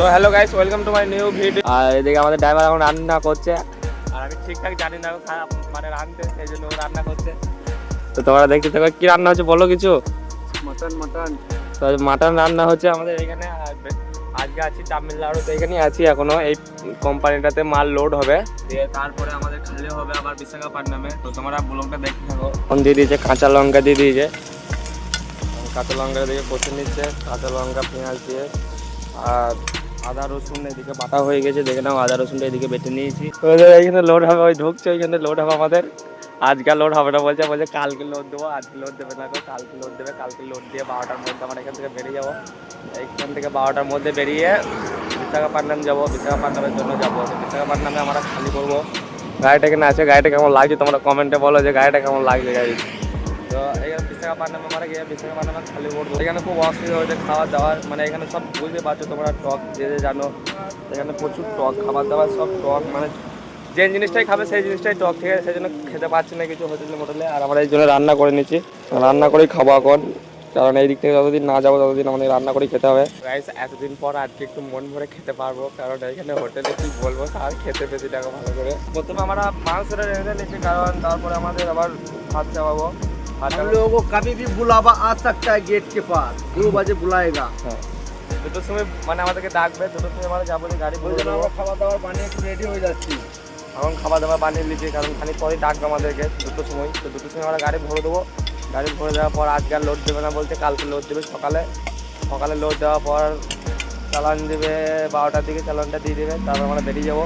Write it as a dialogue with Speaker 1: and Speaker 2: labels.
Speaker 1: তো hello guys, welcome to my new video. আর এদিকে আমাদের ড্রাইভার এখন রান্না করছে, আর আমি ঠিকঠাক জানি না মানে রাঁধতে, সেই জন্য ও রান্না করছে। তো তোমরা দেখতে থাকো কি রান্না হচ্ছে, বলো কিছু। মাটন তো মাটন রান্না হচ্ছে আমাদের এখানে। আজকে আছি তামিলনাড়ু, তো এখানেই আছি এখনো। এই কোম্পানিটাতে মাল লোড হবে, দিয়ে তারপরে আমাদের খালি হবে আবার বিশাখাপট্টনমে। তো তোমরা ব্লগটা দেখতে থাকো। দিয়ে দিয়েছে কাঁচা লঙ্কা, দিয়ে দিয়েছে কাঁচা লঙ্কা দিয়ে কষে নিচ্ছে, কাঁচা লঙ্কা পেঁয়াজ দিয়ে। আর আদা রসুন এদিকে বাটা হয়ে গেছে, দেখে নাও। আদা রসুনটা এদিকে বেটে নিয়েছি। এইখানে লোড হবে, ওই ঢুকছে, ওইখানে লোড হবে আমাদের। আজকে লোড হবে না বলছে, কালকে লোড দেবো। আজকে লোড দেবে না, কালকে লোড দেবে। কালকে লোড দিয়ে 12টার মধ্যে আমরা এখান থেকে বেরিয়ে যাবো। এইখান থেকে 12টার মধ্যে বেরিয়ে বিশাখাপট্টনম যাবো, বিশাখাপট্টনমের জন্য যাবো। বিশাখাপট্টনমে আমরা খালি করবো। গাড়িটা এখানে আছে, গাড়িটা কেমন লাগছে তোমরা কমেন্টে বলো যে গাড়িটা কেমন লাগছে গাড়ি। তো এখানে বিশাখাপট্টনমে আমরা গিয়ে বিশাখাপট্টনমে খালি করবো। এখানে খুব অসুবিধা হয়েছে খাবার দাবার, মানে এখানে সব বুঝতে পারছো তোমরা, টক যে জানো। এখানে প্রচুর টক, খাবার দাবার সব টক, মানে যে জিনিসটাই খাবে সেই জিনিসটাই টক, ঠিক আছে। সেই জন্য খেতে পারছি না কিছু হোটেলে মোটেলে। আর আমরা এই জন্য রান্না করে নিচ্ছি, রান্না করেই খাবো এখন। কারণ এই দিক থেকে যতদিন না যাবো ততদিন আমাদের রান্না করেই খেতে হবে। গাইস, এতদিন পর আজকে একটু মন ভরে খেতে পারবো, কারণ এখানে হোটেলে কি বলবো, আর খেতে পেয়েছি টাকা ভালো করে। প্রথমে আমরা মাংসটা রেঁধে নিচ্ছি, কারণ তারপরে আমাদের আবার ভাত চাপাবো।
Speaker 2: हम लोगों को कभी भी बुलावा आ सकता है गेट के पास, 2 बजे बुलाएगा।
Speaker 1: হ্যাঁ, দুটোর সময় মানে আমাদেরকে ডাকবে, দুটোর সময় আমরা যাবো, গাড়ি
Speaker 2: ওই জন্য আমরা খাবার দাবার বানিয়ে একটু রেডি হয়ে যাচ্ছি।
Speaker 1: এখন খাবার দাবার বানিয়ে নিচ্ছি, কারণ খানিক পরেই ডাকবে আমাদেরকে দুটোর সময়। তো দুটোর সময় আমরা গাড়ি ভরে দেবো। গাড়ি ভরে দেওয়ার পর আজকে আর লোড দেবে না বলতে, কালকে লোড দেবে সকালে। সকালে লোড দেওয়ার পর চালান দেবে 12টার দিকে, চালানটা দিয়ে দেবে। তারপর আমরা বেরিয়ে যাবো।